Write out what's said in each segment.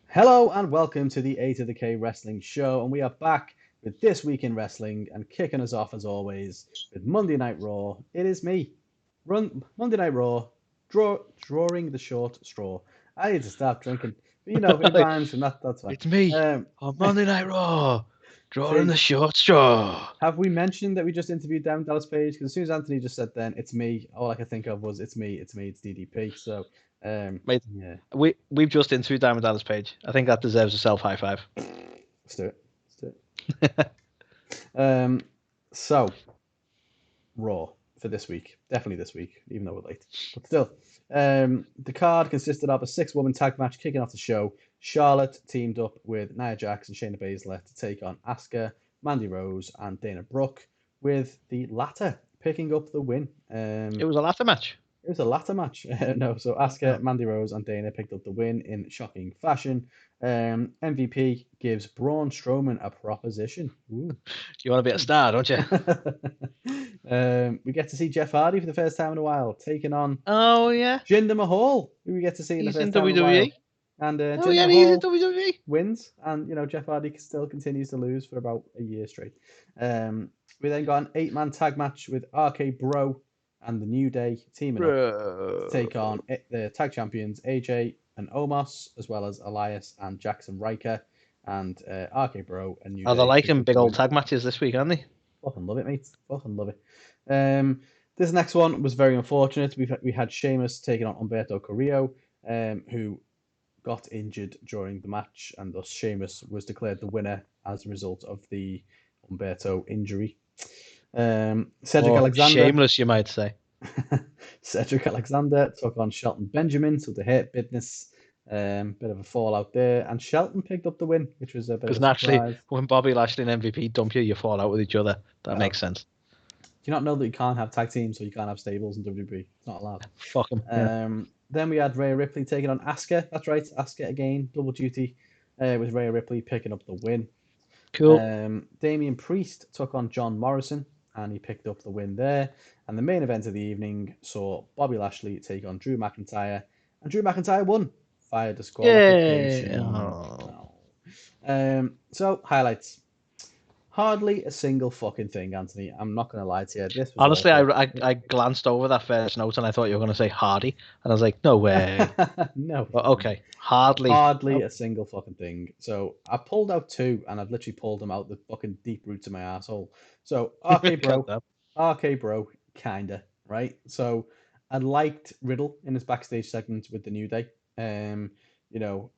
Hello and welcome to the A2theK Wrestling Show, and we are back with This Week in Wrestling, and kicking us off as always with Monday Night Raw. It is me, Monday Night Raw, drawing the short straw. I need to stop drinking, but it rhymes, and that's fine. It's me Um, on Monday Night Raw, drawing see, the short straw. have we mentioned that we just interviewed Devin Dallas Page? Because as soon as Anthony just said then, it's me, all I could think of was it's me, it's DDP. So, Mate, yeah, we've just interviewed Diamond Dallas Page. I think that deserves a self high five. let's do it. Let's do it. So Raw for this week. Definitely this week, even though we're late. But still, the card consisted of a six-woman tag match kicking off the show. Charlotte teamed up with Nia Jax and Shayna Baszler to take on Asuka, Mandy Rose, and Dana Brooke, with the latter picking up the win. It was a ladder match. It was a latter match. No, so Asuka, Oh. Mandy Rose, and Dana picked up the win in shocking fashion. MVP gives Braun Strowman a proposition. Ooh. You want to be a star, don't you? We get to see Jeff Hardy for the first time in a while, taking on Oh yeah, Jinder Mahal, who we get to see in the he's in first time in a while. WWE. And Oh Jinder yeah, he's in Mahal WWE. wins, and Jeff Hardy still continues to lose for about a year straight. We then got an 8-man tag match with RK Bro and the New Day teaming up to take on Bro. the tag champions AJ and Omos, as well as Elias and Jackson Riker. And RK Bro and New Oh, they're Day picked liking up the big old win. tag matches this week, aren't they? Fucking love it, mate. Fucking love it. This next one was very unfortunate. We had Sheamus taking on Humberto Carrillo, who got injured during the match, and thus Sheamus was declared the winner as a result of the Humberto injury. Cedric Or Alexander shameless, you might say. Cedric Alexander took on Shelton Benjamin, so the hurt business. Bit of a fallout there, and Shelton picked up the win, which was a bit of Because a naturally, surprise. when Bobby Lashley and MVP dump you, you fall out with each other. That Oh, makes sense. do you not know that you can't have tag teams, so you can't have stables in WWE? It's not allowed. Fuck him. Yeah. Then we had Rhea Ripley taking on Asuka. That's right, Asuka again, double duty, with Rhea Ripley picking up the win. Cool. Damian Priest took on John Morrison, and he picked up the win there. And the main event of the evening saw Bobby Lashley take on Drew McIntyre, and Drew McIntyre won via Yeah. disqualification. Oh. Oh. So highlights. Hardly a single fucking thing, Anthony. I'm not going to lie to you. This was Honestly, awful. I glanced over that first note and I thought you were going to say Hardy, and I was like, no way. No, But okay, hardly. hardly Oh, a single fucking thing. So I pulled out two, and I've literally pulled them out the fucking deep roots of my asshole. So God damn. RK Bro, kinda right. So I liked Riddle in his backstage segment with the New Day. You know,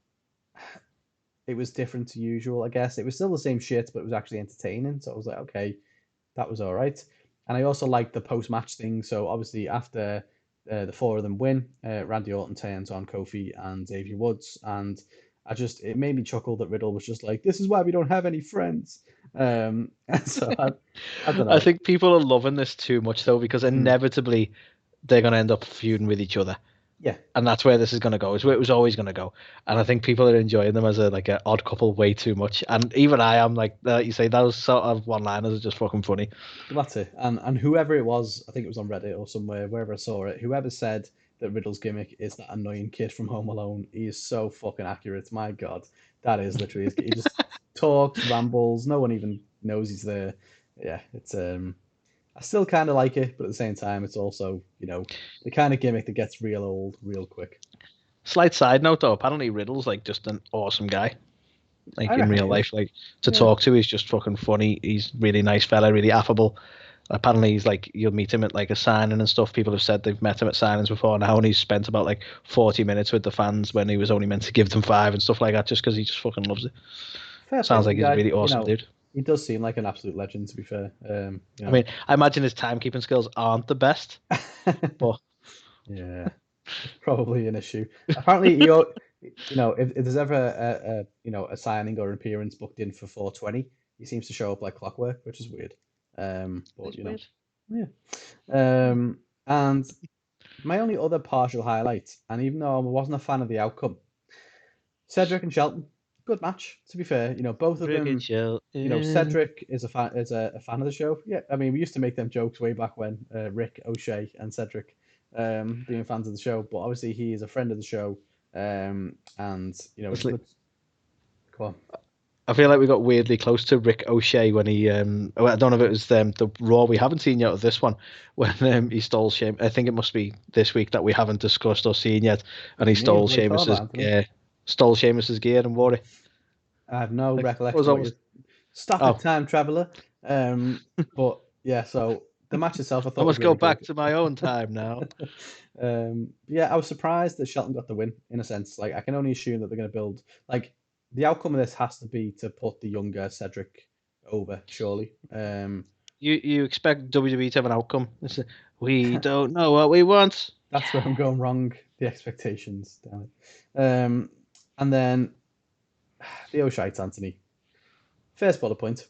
it was different to usual. I guess it was still the same shit, but it was actually entertaining. So I was like, okay, that was all right. And I also liked the post match thing. So obviously after the four of them win, Randy Orton turns on Kofi and Xavier Woods, and it made me chuckle that Riddle was just like, "This is why we don't have any friends." And so I don't I know. think people are loving this too much though, because Mm, inevitably they're going to end up feuding with each other, yeah, and that's where this is going to go. It's where it was always going to go, and I think people are enjoying them as a odd couple way too much. And even I am like you say, those sort of one-liners are just fucking funny. well, that's it. And whoever it was, I think it was on Reddit or somewhere, wherever I saw it, whoever said that Riddle's gimmick is that annoying kid from Home Alone, he is so fucking accurate. My God, that is literally his, he just talks, rambles, no one even knows he's there. Yeah, it's I still kind of like it, but at the same time, it's also the kind of gimmick that gets real old real quick. Slight side note though, apparently Riddle's like just an awesome guy. I Like in reckon he real is. life, like to Yeah, talk to, he's just fucking funny. He's really nice fella, really affable. Apparently, he's like you'll meet him at like a signing and stuff. People have said they've met him at signings before now, and he's spent about like 40 minutes with the fans when he was only meant to give them five and stuff like that, just because he just fucking loves it. fair play Sounds to like the he's a guy. really awesome dude. He does seem like an absolute legend. To be fair, I mean, I imagine his timekeeping skills aren't the best, but yeah, it's probably an issue. Apparently, if there's ever a signing or an appearance booked in for 4:20, he seems to show up like clockwork, which is weird. But it's weird. yeah. And my only other partial highlight, and even though I wasn't a fan of the outcome, Cedric and Shelton, good match. To be fair, both of Cricket them. show. Cedric is a fan of the show. Yeah, I mean, we used to make them jokes way back when Rick O'Shea and Cedric being fans of the show, but obviously he is a friend of the show, and it was Obviously, good. Go on. I feel like we got weirdly close to Rick O'Shea when he I don't know if it was the Raw we haven't seen yet of this one when he stole Sheamus. I think it must be this week that we haven't discussed or seen yet, and he stole What are you talking about, Sheamus's gear and wore it. I have no Like, recollection was of what almost you. Stop it, time traveler. But yeah, so the match itself I I thought was must go really back good. to my own time now. Yeah, I was surprised that Shelton got the win in a sense. Like I can only assume that they're going to build like the outcome of this has to be to put the younger Cedric over, surely. You expect WWE to have an outcome? We don't know what we want. That's where I'm going wrong. The expectations, damn it. And then the O'Shite Anthony. First bullet point.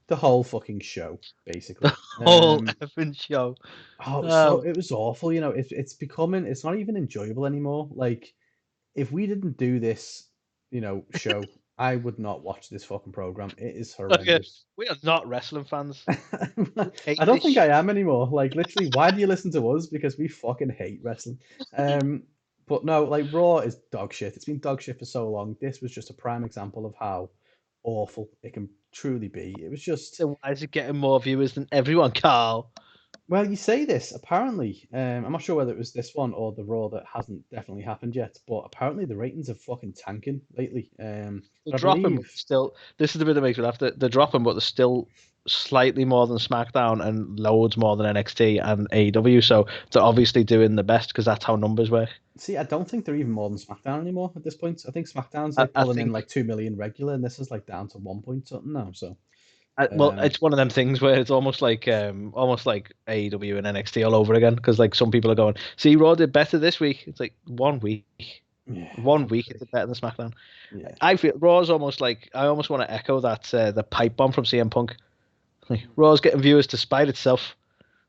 The whole fucking show, basically. Whole effing show. It was awful. You know, it's becoming. It's not even enjoyable anymore. Like, if we didn't do this, show, I would not watch this fucking program. It is horrendous. We are not wrestling fans. I don't think I am anymore. Like, literally, why do you listen to us? Because we fucking hate wrestling. But no, like Raw is dog shit. It's been dog shit for so long. This was just a prime example of how awful it can truly be. It was just. So why is it getting more viewers than everyone, Carl? Well, you say this, apparently. I'm not sure whether it was this one or the Raw that hasn't definitely happened yet, but apparently the ratings are fucking tanking lately. They're I dropping, but believe. still. This is the bit that makes me laugh. They're dropping, but they're still slightly more than SmackDown and loads more than NXT and AEW. So they're obviously doing the best because that's how numbers work. See, I don't think they're even more than SmackDown anymore at this point. I think SmackDown's I, like I pulling in think. like 2 million regular, and this is like down to 1 point something now. So, Well, um, it's one of them things where it's almost like AEW and NXT all over again because like some people are going, see, Raw did better this week. It's like 1 week. yeah, 1 week it did better than SmackDown. yeah. I feel Raw's almost like I almost want to echo that the pipe bomb from CM Punk. Like, Raw's getting viewers to spite itself.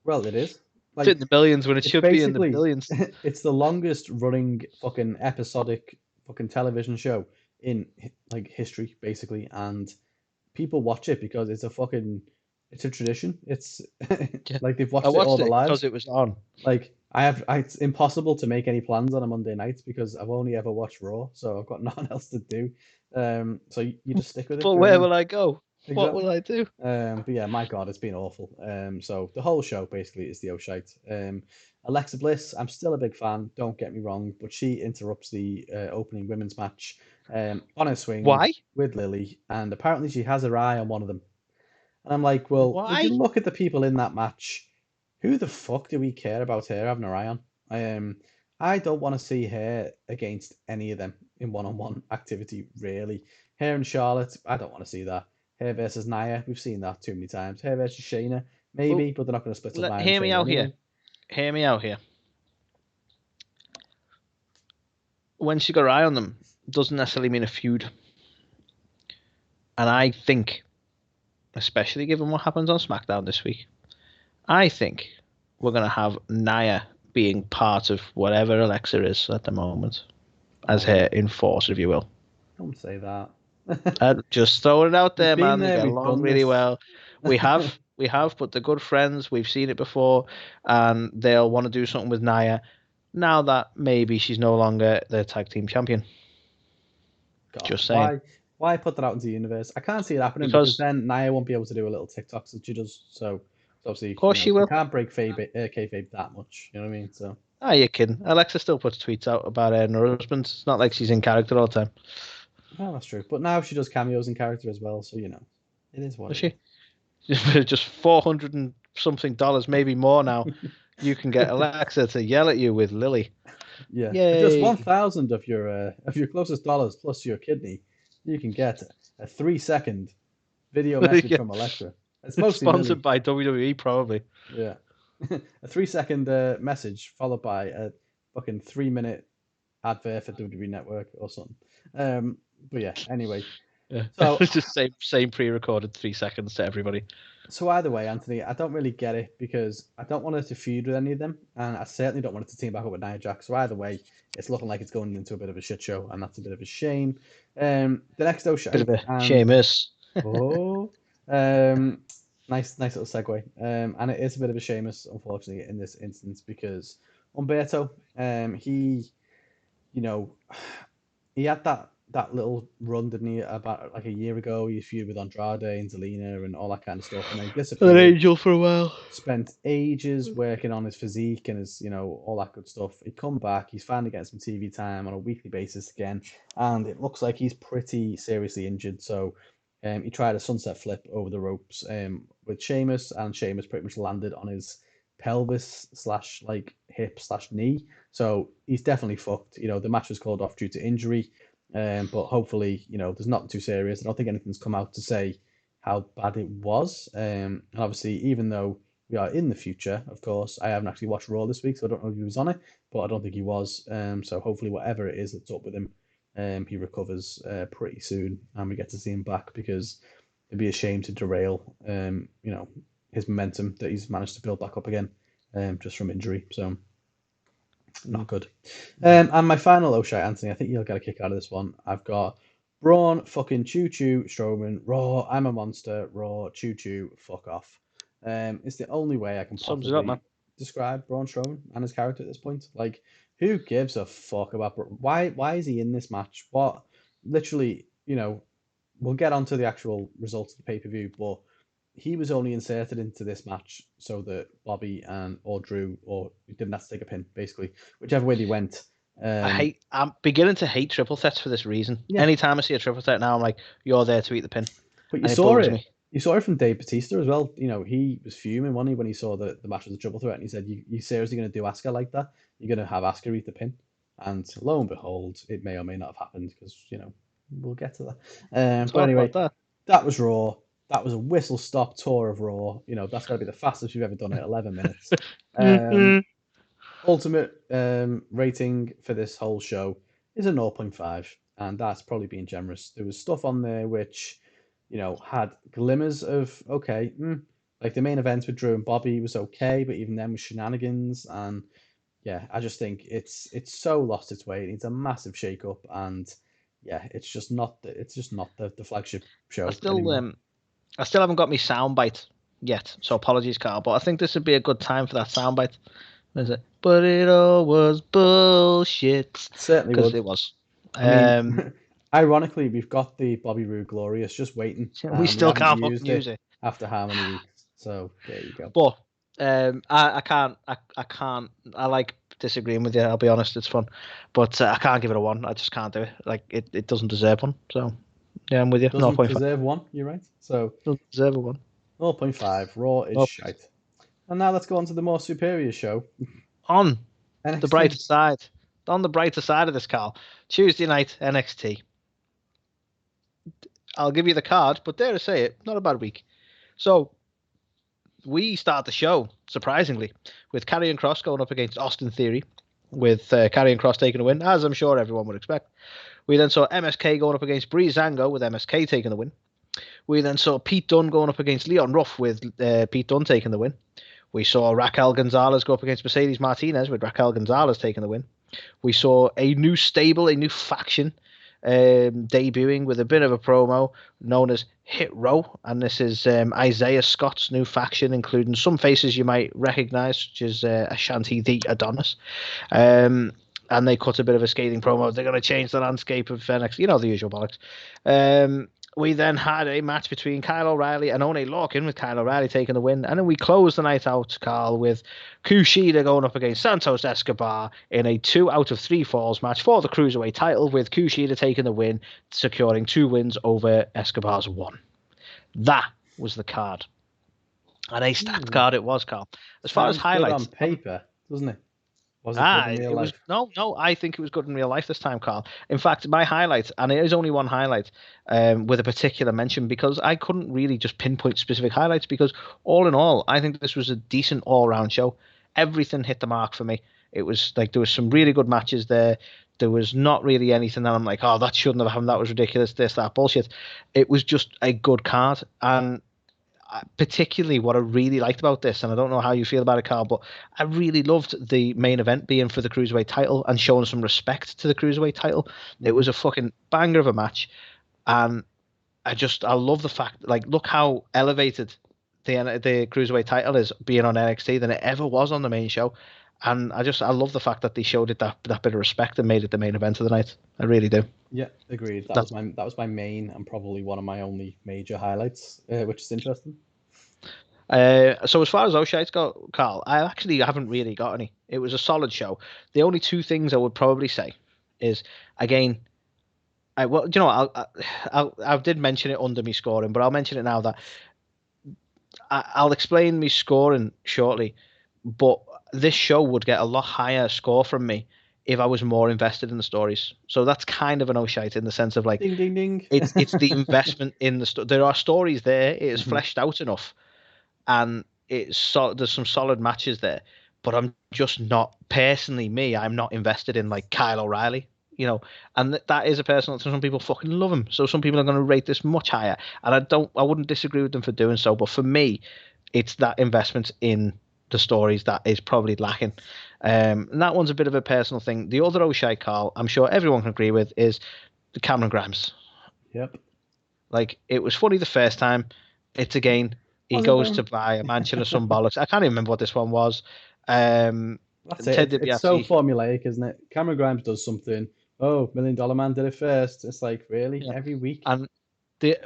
Well, it is. It's Like, in the billions when it it's should be in the basically billions. it's the longest running fucking episodic fucking television show in like history, basically, and people watch it because it's a tradition. It's Yeah. like they've I watched it all watched their it because lives. it was on. Like it's impossible to make any plans on a Monday night because I've only ever watched Raw, so I've got nothing else to do. So you just stick with it. But Do you know what I where mean? will I go? What Exactly. will I do? But yeah, my God, it's been awful. So the whole show basically is the O'Shite. Alexa Bliss, I'm still a big fan. Don't get me wrong, but she interrupts the opening women's match on a swing Why? with Lily, and apparently she has her eye on one of them. And I'm like, well, if you Why? look at the people in that match, who the fuck do we care about her having her eye on? I don't want to see her against any of them in one-on-one activity, really. Her and Charlotte, I don't want to see that. Her versus Nia, we've seen that too many times. Her versus Shayna, Well, maybe, but they're not going to split up Nia and hear me Shayna out here. anyway. Hear me out here. When she got her eye on them, doesn't necessarily mean a feud. And I think, especially given what happens on SmackDown this week, I think we're going to have Nia being part of whatever Alexa is at the moment, as her enforcer, if you will. Don't say that. Just throwing it out We've there, been man. They there, get we've along done really this. well. We have, but they're good friends. We've seen it before, and they'll want to do something with Nia now that maybe she's no longer the tag team champion. God, Just saying. why put that out into the universe? I can't see it happening because Because, then Nia won't be able to do a little TikToks that she does. So obviously, of course, she she will. can't break kayfabe that much. You know what I mean? So Ah, you kidding? Alexa still puts tweets out about her and her husband. It's not like she's in character all the time. well, that's true. But now she does cameos in character as well. So it is what Does it she? Just $400 and something, maybe more now. is. You can get Alexa to yell at you with Lily. Yeah, for just Yay! 1,000 of your closest dollars plus your kidney, you can get a 3-second video message Yeah. from Alexa. It's It's mostly sponsored Lily. by WWE, probably. Yeah, a 3-second message followed by a fucking 3-minute advert for WWE Network or something. But yeah, anyway. Yeah. So It's just same pre-recorded 3 seconds to everybody. so either way, Anthony, I don't really get it because I don't want her to feud with any of them, and I certainly don't want her to team back up with Nia Jax. So either way, it's looking like it's going into a bit of a shit show, and that's a bit of a shame. The next Bit of O'Shite a and Sheamus. oh, um, nice little segue. And it is a bit of a Sheamus, unfortunately, in this instance because Umberto, he, you know, he had that that little run, didn't he? About like a year ago, he feuded with Andrade and Zelina and all that kind of stuff, and then he An disappeared. angel for a while. Spent ages working on his physique and his, all that good stuff. He'd come back. He's finally getting some TV time on a weekly basis again, and it looks like he's pretty seriously injured. So, he tried a sunset flip over the ropes, with Sheamus, and Sheamus pretty much landed on his pelvis slash like hip slash knee. So he's definitely fucked. The match was called off due to injury, but hopefully, there's nothing too serious. I don't think anything's come out to say how bad it was. And obviously, even though we are in the future, of course, I haven't actually watched Raw this week, so I don't know if he was on it, but I don't think he was. So hopefully, whatever it is that's up with him, he recovers pretty soon, and we get to see him back, because it'd be a shame to derail, his momentum that he's managed to build back up again, just from injury. So not good. And my final O'Shea, Anthony, I think you'll get a kick out of this one. I've got Braun fucking choo choo Strowman, Raw, I'm a monster, Raw, choo choo, fuck off. It's the only way I can Sums it up, possibly man. describe Braun Strowman and his character at this point. Like, who gives a fuck about why is he in this match? What literally, we'll get onto the actual results of the pay-per-view, but he was only inserted into this match so that Bobby or Drew or didn't have to take a pin, basically, whichever way they went. I'm beginning to hate triple threats for this reason. Yeah, Anytime I see a triple threat now, I'm like, you're there to eat the pin. but And it bugs me. You saw it from Dave Batista as well. He was fuming, wasn't he, when he saw that the match was a triple threat, and he said, "You seriously going to do Asuka like that? You're going to have Asuka eat the pin?" And lo and behold, it may or may not have happened, because we'll get to that. But anyway, that was Raw. That was a whistle stop tour of Raw. That's got to be the fastest we've ever done it. 11 minutes. Ultimate rating for this whole show is a 0.5, and that's probably being generous. There was stuff on there which, had glimmers of okay, like the main event with Drew and Bobby was okay, but even then with shenanigans, and yeah, I just think it's so lost its way. It needs a massive shake up, and yeah, it's just not the flagship show anymore. I still haven't got my soundbite yet, so apologies, Carl. But I think this would be a good time for that soundbite. Is it? But it all was bullshit. Certainly Because would. it was. I mean, ironically, we've got the Bobby Roode Glorious just waiting. We still haven't can't used fucking use it. after how many weeks? So there you go. But I can't. I like disagreeing with you. I'll be honest, it's fun, but I can't give it a 1. I just can't do it. Like it doesn't deserve one. So yeah, I'm with you. Doesn't deserve 1. You're right. So doesn't deserve a 1. 0.5. Raw is shite. And now let's go on to the more superior show. On NXT. the brighter side. On the brighter side of this, Carl. Tuesday night NXT. I'll give you the card, but dare to say it, not a bad week. So we start the show, surprisingly, with Karrion Kross going up against Austin Theory, with Karrion Kross taking a win, as I'm sure everyone would expect. We then saw MSK going up against Breezango, with MSK taking the win. We then saw Pete Dunne going up against Leon Ruff, with Pete Dunne taking the win. We saw Raquel Gonzalez go up against Mercedes Martinez, with Raquel Gonzalez taking the win. We saw a new stable, a new faction, debuting with a bit of a promo known as Hit Row, and this is Isaiah Scott's new faction, including some faces you might recognize, such as Ashanti the Adonis. And they cut a bit of a scathing promo. They're going to change the landscape of NXT, the usual bollocks. We then had a match between Kyle O'Reilly and Oney Lorcan, with Kyle O'Reilly taking the win. And then we closed the night out, Carl, with Kushida going up against Santos Escobar in a 2 out of 3 falls match for the Cruiserweight title, with Kushida taking the win, securing 2 wins over Escobar's 1. That was the card. And a stacked card it was, Carl. As far as highlights. Good on paper, doesn't it? Was it good in real life? No, I think it was good in real life this time, Carl. In fact, my highlight, and it is only one highlight, with a particular mention, because I couldn't really just pinpoint specific highlights, because all in all, I think this was a decent all-round show. Everything hit the mark for me. It was like there was some really good matches there. There was not really anything that I'm like, oh, that shouldn't have happened. That was ridiculous. This, that, bullshit. It was just a good card. And particularly what I really liked about this, and I don't know how you feel about it, Carl, but I really loved the main event being for the Cruiserweight title and showing some respect to the Cruiserweight title. It was a fucking banger of a match, and I love the fact, like, look how elevated the Cruiserweight title is being on NXT than it ever was on the main show. And I love the fact that they showed it that bit of respect and made it the main event of the night. I really do. Yeah, agreed. That That was my main and probably one of my only major highlights, which is interesting. So as far as those shites go, Carl, I actually haven't really got any. It was a solid show. The only two things I would probably say is, again, I did mention it under me scoring, but I'll mention it now that I'll explain me scoring shortly. But this show would get a lot higher score from me if I was more invested in the stories. So that's kind of an shite in the sense of like Ding ding ding. it's the investment in the there are stories there. It is Mhm. fleshed out enough, and there's some solid matches there. But I'm just not personally me. I'm not invested in like Kyle O'Reilly, and that is a personal. Some people fucking love him, so some people are going to rate this much higher, and I wouldn't disagree with them for doing so. But for me, it's that investment in the stories that is probably lacking. And that one's a bit of a personal thing. The other O'Shea, Carl, I'm sure everyone can agree with, is the Cameron Grimes. Yep. Like, it was funny the first time. It's again, he Was it goes though? to buy a mansion or some bollocks. I can't even remember what this one was. That's it. Ted It's so DiBiase. formulaic, isn't it? Cameron Grimes does something. Oh, Million Dollar Man did it first. It's like, really? Yeah. Every week? And the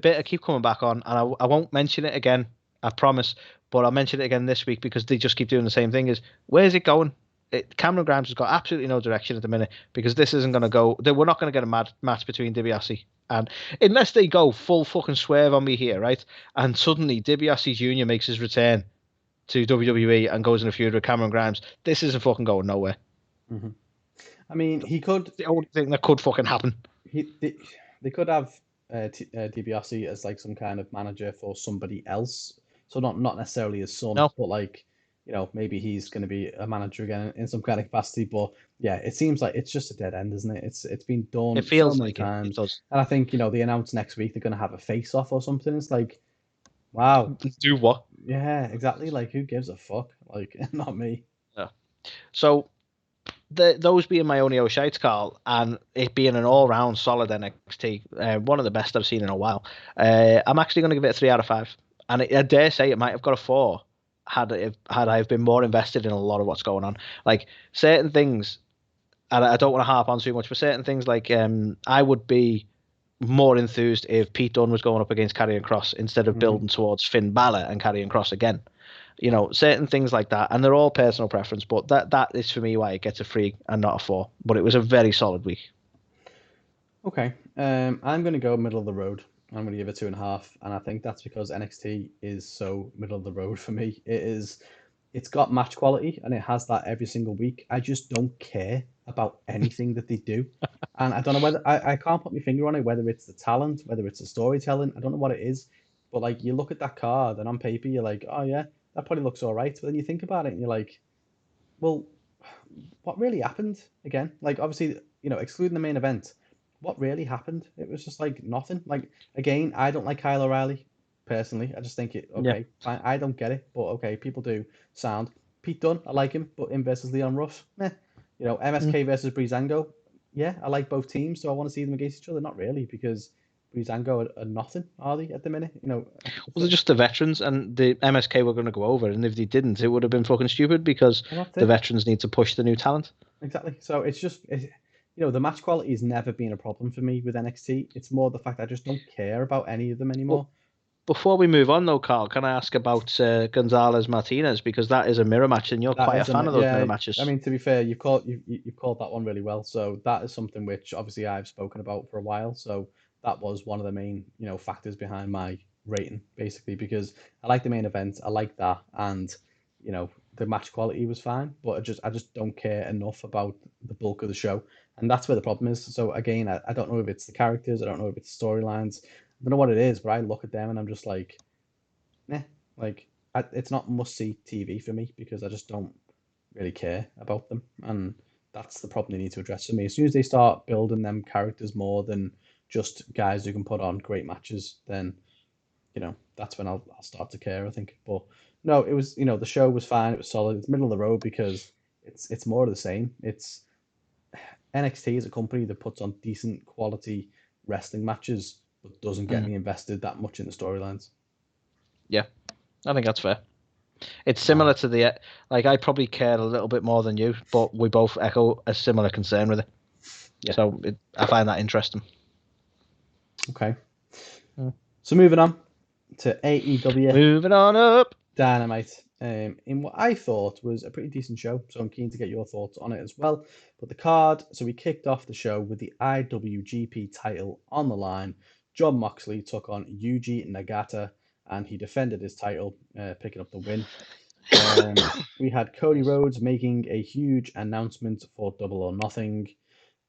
bit I keep coming back on, and I won't mention it again, I promise, but I'll mention it again this week because they just keep doing the same thing. Is where's it going? Cameron Grimes has got absolutely no direction at the minute because this isn't going to go. We're not going to get a match between DiBiase and unless they go full fucking swerve on me here, right? And suddenly DiBiase Jr. makes his return to WWE and goes in a feud with Cameron Grimes. This isn't fucking going nowhere. Hmm. I mean, he could. The only thing that could fucking happen. They could have DiBiase as like some kind of manager for somebody else. So not necessarily his son, No, but like, maybe he's going to be a manager again in some kind of capacity. But yeah, it seems like it's just a dead end, isn't it? It's been it done so feels many like it. It times, does. and I think they announce next week they're going to have a face off or something. It's like, wow, Do what? yeah, exactly. Like, who gives a fuck? Like, not me. Yeah. So those being my only O'Shites, Carl, and it being an all-round solid NXT, one of the best I've seen in a while. I'm actually going to give it a 3 out of 5, and I dare say it might have got a 4 had I been more invested in a lot of what's going on. Like certain things, and I don't want to harp on too much, but certain things like I would be more enthused if Pete Dunne was going up against Karrion Kross instead of Hmm. building towards Finn Balor and Karrion Kross again. Certain things like that, and they're all personal preference, but that is for me why it gets a 3 and not a 4. But it was a very solid week. Okay. I'm going to go middle of the road. I'm going to give it 2.5, and I think that's because NXT is so middle of the road for me. It's got match quality, and it has that every single week. I just don't care about anything that they do, and I don't know whether I can't put my finger on it, whether it's the talent, whether it's the storytelling. I don't know what it is, but like you look at that card, and on paper you're like, oh yeah, that probably looks all right, but then you think about it, and you're like, well, what really happened again? Like, obviously, excluding the main event, what really happened? It was just like nothing. Like, again, I don't like Kyle O'Reilly personally. I just think Yeah. okay, fine. I don't get it, but okay, people do. Sound. Pete Dunne, I like him, but him versus Leon Ruff, meh. Mm. MSK versus Breezango, yeah, I like both teams, so I want to see them against each other. Not really, because Breezango are nothing, are they, at the minute? It's Well, they're just the veterans, and the MSK were going to go over, and if they didn't, it would have been fucking stupid because well, that's the it. veterans need to push the new talent. Exactly. So the match quality has never been a problem for me with NXT. It's more the fact I just don't care about any of them But anymore. before we move on, though, Carl, can I ask about Gonzalez Martinez because that is a mirror match, and you're That quite a is fan of those mirror yeah. I matches. mean, to be fair, you've called that one really well. So that is something which obviously I've spoken about for a while. So that was one of the main factors behind my rating, basically, because I like the main event, I like that, and the match quality was fine, but I just don't care enough about the bulk of the show, and that's where the problem is. So again, I don't know if it's the characters, I don't know if it's storylines, I don't know what it is, but I look at them and I'm just like, eh, like it's not must see TV for me because I just don't really care about them, and that's the problem they need to address for me. As soon as they start building them characters more than just guys who can put on great matches, then that's when I'll start to care, I think. But no, it was the show was fine, it was solid. It's middle of the road because it's more of the same. It's NXT is a company that puts on decent quality wrestling matches, but doesn't get Mm. me invested that much in the storylines. Yeah, I think that's fair. It's similar to the I probably care a little bit more than you, but we both echo a similar concern with it. Yeah. So I find that interesting. Okay. So moving on to AEW. Moving on up. Dynamite. In what I thought was a pretty decent show, so I'm keen to get your thoughts on it as well. But the card, so we kicked off the show with the IWGP title on the line. Jon Moxley took on Yuji Nagata, and he defended his title, picking up the win. We had Cody Rhodes making a huge announcement for Double or Nothing.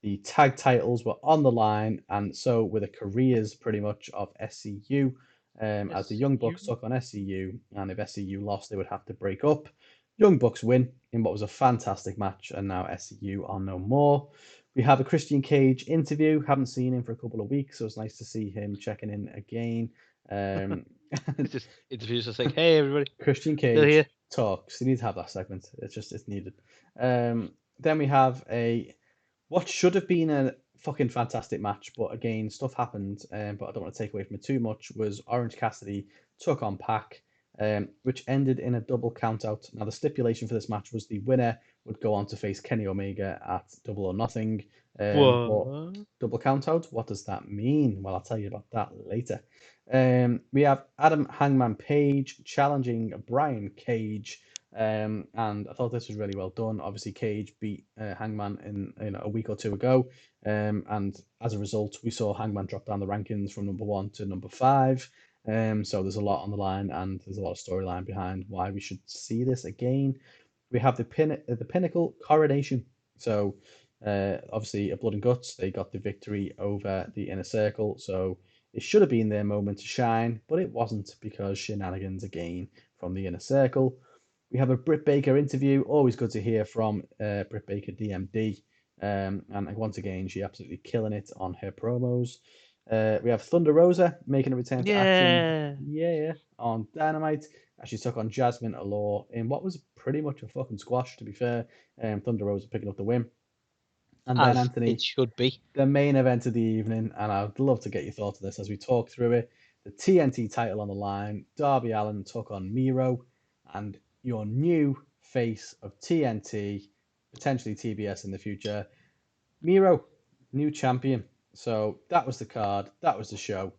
The tag titles were on the line, and so were the careers pretty much of SCU. As the Young Bucks took on SCU, and if SCU lost, they would have to break up. Young Bucks win in what was a fantastic match, and now SCU are no more. We have a Christian Cage interview. Haven't seen him for a couple of weeks, so it's nice to see him checking in again. Just interviews to say, "Hey, everybody." Christian Cage talks. You need to have that segment. It's needed. Then we have what should have been a fucking fantastic match, but again, stuff happened. But I don't want to take away from it too much. Was Orange Cassidy took on Pac, which ended in a double countout. Now the stipulation for this match was the winner would go on to face Kenny Omega at Double or Nothing. But double countout, what does that mean? Well, I'll tell you about that later. We have Adam Hangman Page challenging Brian Cage. And I thought this was really well done. Obviously, Cage beat Hangman in a week or two ago, and as a result, we saw Hangman drop down the rankings from number 1 to number 5. So there's a lot on the line, and there's a lot of storyline behind why we should see this again. We have the Pinnacle coronation. So obviously, a Blood and Guts, they got the victory over the Inner Circle. So it should have been their moment to shine, but it wasn't because shenanigans again from the Inner Circle. We have a Britt Baker interview. Always good to hear from Britt Baker, DMD. And once again, she absolutely killing it on her promos. We have Thunder Rosa making a return to action. Yeah, on Dynamite. As she took on Jasmine Allure in what was pretty much a fucking squash, to be fair. Thunder Rosa picking up the win. And then, Anthony, it should be the main event of the evening, and I'd love to get your thoughts on this as we talk through it. The TNT title on the line. Darby Allin took on Miro, and your new face of TNT, potentially TBS in the future. Miro, new champion. So that was the card. That was the show.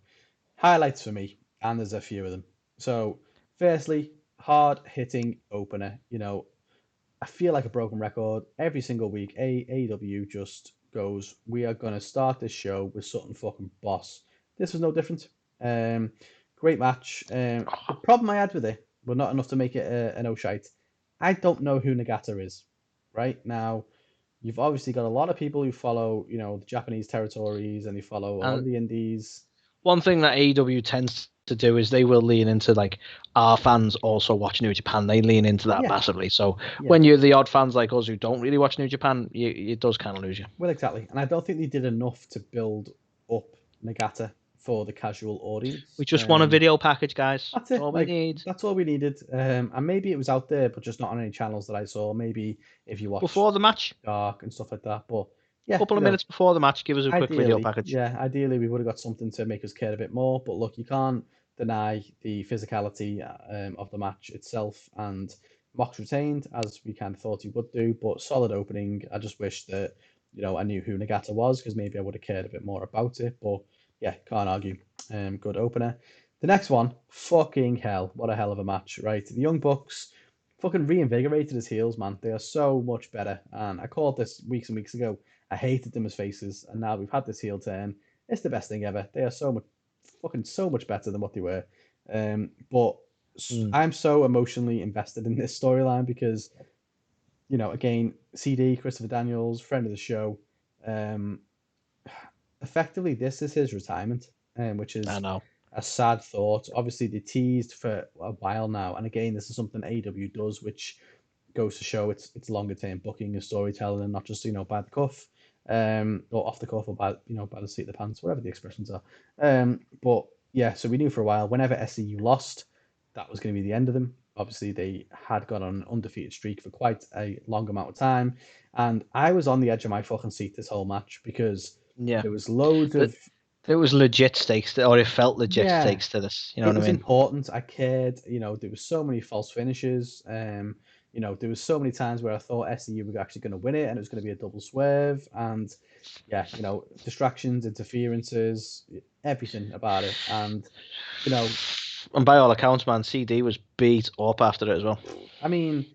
Highlights for me, and there's a few of them. So, firstly, hard-hitting opener. I feel like a broken record. Every single week, AEW just goes, we are going to start this show with something fucking boss. This was no different. Great match. The problem I had with it, but not enough to make it an no-shite, I don't know who Nagata is. Right now, you've obviously got a lot of people who follow, the Japanese territories, and they follow a lot of the indies. One thing that AEW tends to do is they will lean into our fans also watch New Japan. They lean into that massively. So when you're the odd fans like us who don't really watch New Japan, it does kind of lose you. Well, exactly. And I don't think they did enough to build up Nagata for the casual audience. We just want a video package, guys. That's it. All we need. That's all we needed. And maybe it was out there, but just not on any channels that I saw. Maybe if you watch before the match, Dark and stuff like that. But yeah, a couple of minutes before the match, give us a quick video package. Yeah, ideally we would have got something to make us care a bit more. But look, you can't deny the physicality of the match itself, and Mox retained as we kind of thought he would do. But solid opening. I just wish that I knew who Nagata was, because maybe I would have cared a bit more about it. But yeah, can't argue. Good opener. The next one, fucking hell, what a hell of a match, right? The Young Bucks fucking reinvigorated as heels, man. They are so much better, and I called this weeks and weeks ago. I hated them as faces, and now we've had this heel turn. It's the best thing ever. They are so much better than what they were. But I'm so emotionally invested in this storyline because, again, CD, Christopher Daniels, friend of the show, effectively this is his retirement, which is a sad thought. Obviously, they teased for a while now, and again, this is something AEW does, which goes to show it's longer term booking and storytelling, and not just by the cuff, or off the cuff, or by the seat of the pants, whatever the expressions are. But yeah, so we knew for a while whenever SCU lost, that was going to be the end of them. Obviously, they had gone on an undefeated streak for quite a long amount of time, and I was on the edge of my fucking seat this whole match because there was loads of It was legit stakes, or it felt legit Yeah, stakes to this. You know it what I was mean? important. I cared. There was so many false finishes. There was so many times where I thought SCU were actually going to win it, and it was going to be a double swerve. And yeah, distractions, interferences, everything about it. And you know, And by all accounts, man, CD was beat up after it as well. I mean,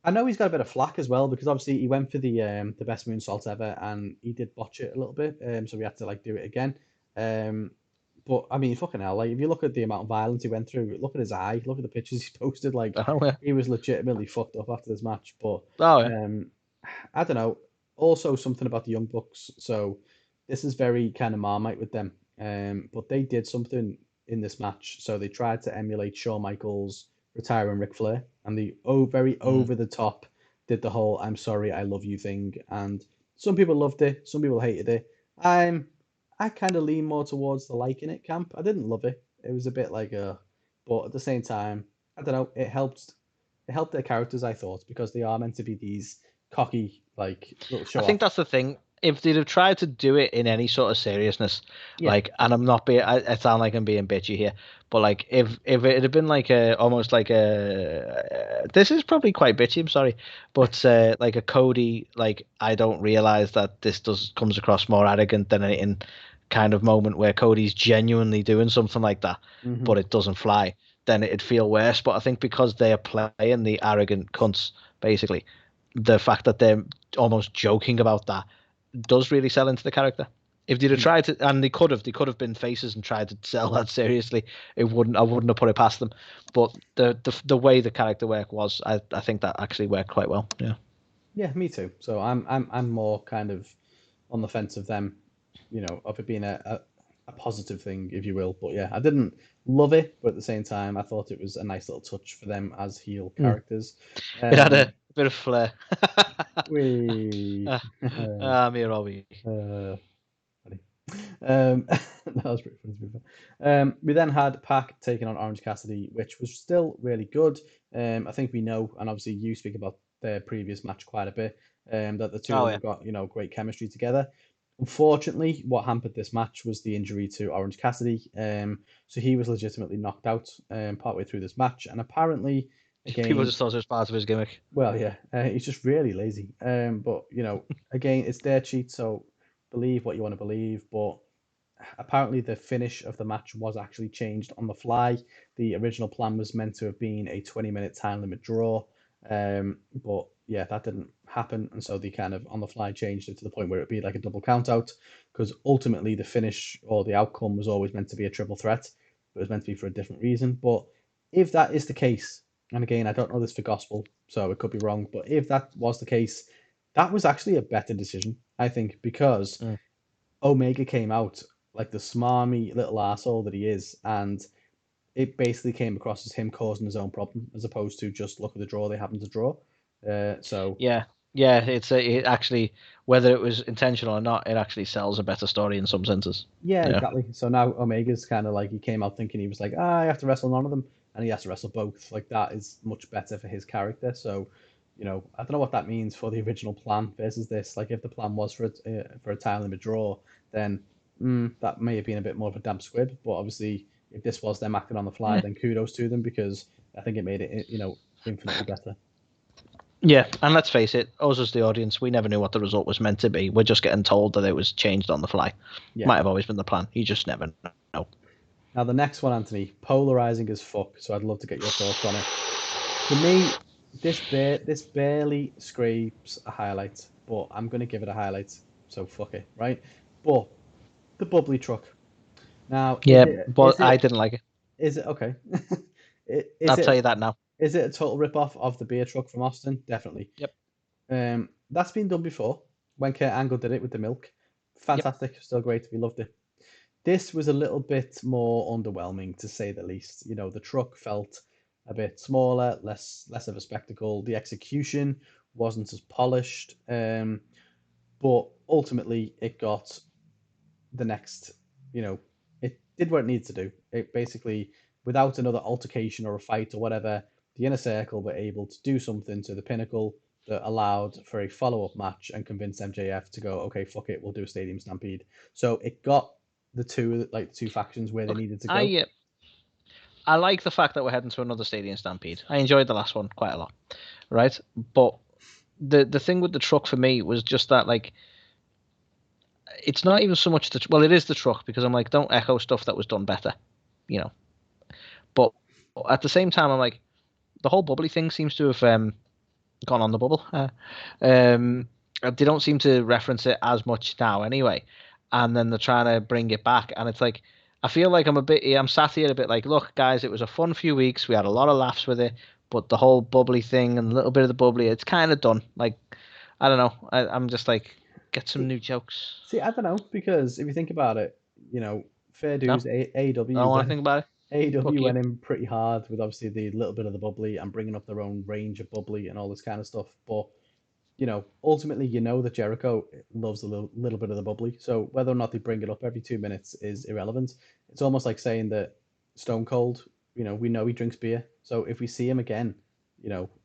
I know he's got a bit of flack as well because obviously he went for the best moonsault ever, and he did botch it a little bit. So we had to like do it again. Um, but I mean, fucking hell, like if you look at the amount of violence he went through, look at his eye, look at the pictures he posted. Like Oh yeah. he was legitimately fucked up after this match. But Oh yeah. um, I don't know. Also, something about the Young Bucks. So this is very kind of Marmite with them. But they did something in this match. So they tried to emulate Shawn Michaels retiring Ric Flair, and the very Mm. over the top did the whole "I'm sorry, I love you" thing. And some people loved it, some people hated it. I'm I kind of lean more towards the liking it camp. I didn't love it. It was a bit like but at the same time, I don't know. It helped their characters, I thought, because they are meant to be these cocky, like little I show think off. that's the thing. If they'd have tried to do it in any sort of seriousness, Yeah. like, and I'm not being, I sound like I'm being bitchy here, but like, if it had been like a almost like this is probably quite bitchy. I'm sorry, but like a Cody, like I don't realize that this does comes across more arrogant than anything kind of moment where Cody's genuinely doing something like that, Hmm. but it doesn't fly. Then it'd feel worse. But I think because they are playing the arrogant cunts, basically, the fact that they're almost joking about that does really sell into the character. If they'd have tried to, and they could have been faces and tried to sell that seriously. I wouldn't have put it past them. But the way the character work was, I think that actually worked quite well. Yeah. Yeah, me too. So I'm more kind of on the fence of them, of it being a positive thing, if you will. But yeah, I didn't love it, but at the same time, I thought it was a nice little touch for them as heel Mm. characters. It had Um, a bit of flair. we, Me Robbie. funny. That was pretty funny to be fair. We then had Pac taking on Orange Cassidy, which was still really good. I think we know, and obviously you speak about their previous match quite a bit, that the two of Oh them yeah. have got great chemistry together. Unfortunately, what hampered this match was the injury to Orange Cassidy. So he was legitimately knocked out partway through this match, and apparently, People again, just thought it was part of his gimmick. well, yeah, he's just really lazy. But again, it's their cheat, so believe what you want to believe. But apparently, the finish of the match was actually changed on the fly. The original plan was meant to have been a 20-minute time limit draw, but yeah, that didn't happen, and so they kind of on the fly changed it to the point where it'd be like a double count out. Because ultimately, the finish or the outcome was always meant to be a triple threat, but it was meant to be for a different reason. But if that is the case, and again, I don't know this for gospel, so it could be wrong, but if that was the case, that was actually a better decision, I think, because Mm. Omega came out like the smarmy little asshole that he is, and it basically came across as him causing his own problem, as opposed to just look at the draw they happened to draw. So Yeah, yeah. It actually, whether it was intentional or not, it actually sells a better story in some senses. yeah, Yeah. exactly. So now Omega's kind of like he came out thinking he was like, I have to wrestle none of them, and he has to wrestle both. Like that is much better for his character. So, I don't know what that means for the original plan versus this. Like if the plan was for a time limit draw, then that may have been a bit more of a damp squib. But obviously, if this was them acting on the fly, Yeah. then kudos to them because I think it made it infinitely better. Yeah, and let's face it, us as the audience, we never knew what the result was meant to be. We're just getting told that it was changed on the fly. Yeah. Might have always been the plan. You just never know. Now the next one, Anthony, polarizing as fuck. So I'd love to get your thoughts on it. For me, this barely scrapes a highlight, but I'm gonna give it a highlight. So fuck it, right? But the bubbly truck. Now, Yeah, but I didn't like it. is it okay? Is I'll tell it you that now. is it a total rip off of the beer truck from Austin? Definitely. Yep. That's been done before when Kurt Angle did it with the milk. Yep. Fantastic, still great. We loved it. This was a little bit more underwhelming to say the least. The truck felt a bit smaller, less of a spectacle. The execution wasn't as polished, but ultimately it got the next. It did what it needs to do. It basically, without another altercation or a fight or whatever, the inner circle were able to do something to the pinnacle that allowed for a follow-up match and convince MJF to go, okay, fuck it, we'll do a stadium stampede. So it got the two factions where they needed to go. I like the fact that we're heading to another Stadium Stampede. I enjoyed the last one quite a lot, right? But the thing with the truck for me was just that, like, it's not even so much well, it is the truck, because I'm like, don't echo stuff that was done better, you know. But at the same time, I'm like, the whole bubbly thing seems to have gone on the bubble. They don't seem to reference it as much now, anyway. And then they're trying to bring it back, and it's like, I feel like I'm sat here a bit like, look, guys, it was a fun few weeks. We had a lot of laughs with it, but the whole bubbly thing and a little bit of the bubbly, it's kind of done. Like, I don't know. I'm just like, get some new jokes. See, I don't know, because if you think about it, fair No, dues, I don't want to think about it. Fuck AEW you. went in pretty hard with obviously the little bit of the bubbly and bringing up their own range of bubbly and all this kind of stuff. But ultimately, that Jericho loves a little bit of the bubbly. So whether or not they bring it up every 2 minutes is irrelevant. It's almost like saying that Stone Cold, we know he drinks beer. So if we see him again,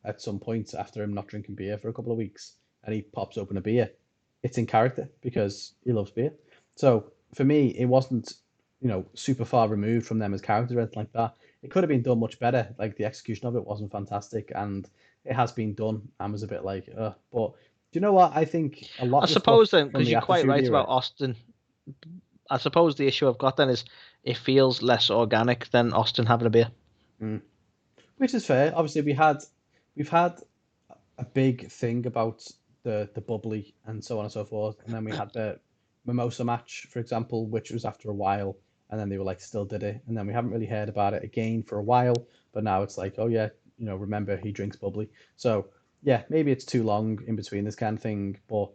at some point after him not drinking beer for a couple of weeks and he pops open a beer, it's in character because he loves beer. So for me, it wasn't, super far removed from them as characters or anything like that. It could have been done much better. Like the execution of it wasn't fantastic, and it has been done and was a bit like, but do you know what? I think a lot I of the stuff suppose then, from because the you're quite Attitude right about Era. Austin. I suppose the issue I've got then is it feels less organic than Austin having a beer. Mm, which is fair. Obviously, we've had a big thing about the bubbly and so on and so forth, and then we had the mimosa match, for example, which was after a while, and then they were like still did it, and then we haven't really heard about it again for a while, but now it's like, oh yeah, remember he drinks bubbly. So yeah, maybe it's too long in between this kind of thing, but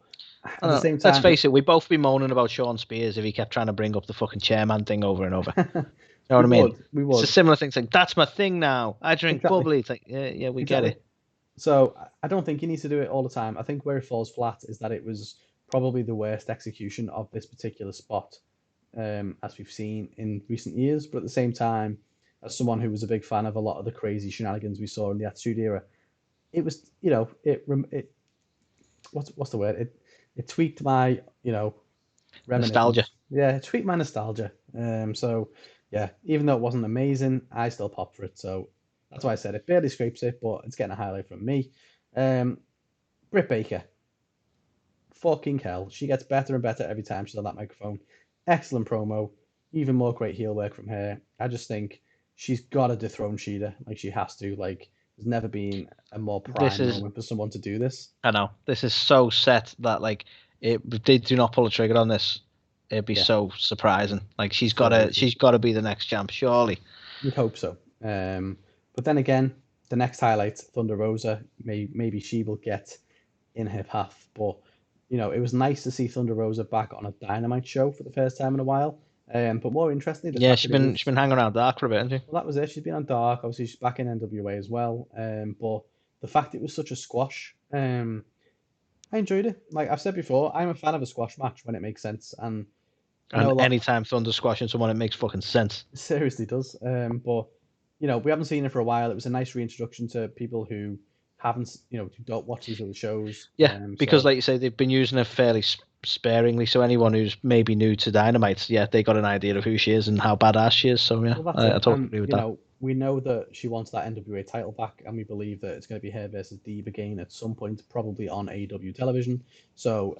I at the don't know. same Let's time, face it, we'd both be moaning about Sean Spears if he kept trying to bring up the fucking chairman thing over and over. You know we what I mean? would, we It's a would similar thing. It's like, that's my thing now. I drink exactly, bubbly. It's like, yeah, we get exactly. it. So I don't think he needs to do it all the time. I think where it falls flat is that it was probably the worst execution of this particular spot, as we've seen in recent years. But at the same time, as someone who was a big fan of a lot of the crazy shenanigans we saw in the Attitude Era, it was, it what's the word? It tweaked my, Nostalgia. reminiscence. Yeah, it tweaked my nostalgia. So yeah, even though it wasn't amazing, I still popped for it. So that's why I said it barely scrapes it, but it's getting a highlight from me. Um, Britt Baker, fucking hell, she gets better and better every time she's on that microphone. Excellent promo, even more great heel work from her. I just think she's got to dethrone Sheeta, like she has to. Like there's never been a more This prime is, moment for someone to do this. I know, this is so set that, like, if they do not pull a trigger on this, it'd be Yeah, so surprising. Like, so easy. she's gotta be the next champ, surely. You'd hope so. But then again, the next highlight, Thunder Rosa, maybe she will get in her path. But it was nice to see Thunder Rosa back on a Dynamite show for the first time in a while. But more interestingly, the Yeah, fact that it she's was, been hanging around dark for a bit, hasn't she? well, that was it. She's been on Dark. Obviously, she's back in NWA as well. But the fact it was such a squash, I enjoyed it. Like I've said before, I'm a fan of a squash match when it makes sense, and I know And a lot. anytime Thunder's squashing someone, it makes fucking sense. Seriously does. But we haven't seen it for a while. It was a nice reintroduction to people who haven't, who don't watch these other shows. Yeah, because So like you say, they've been using it fairly sparingly. So anyone who's maybe new to Dynamite, yeah, they got an idea of who she is and how badass she is. So yeah, well, that's I it. totally agree with that. We know that she wants that NWA title back, and we believe that it's going to be her versus Deeb again at some point, probably on AEW television. So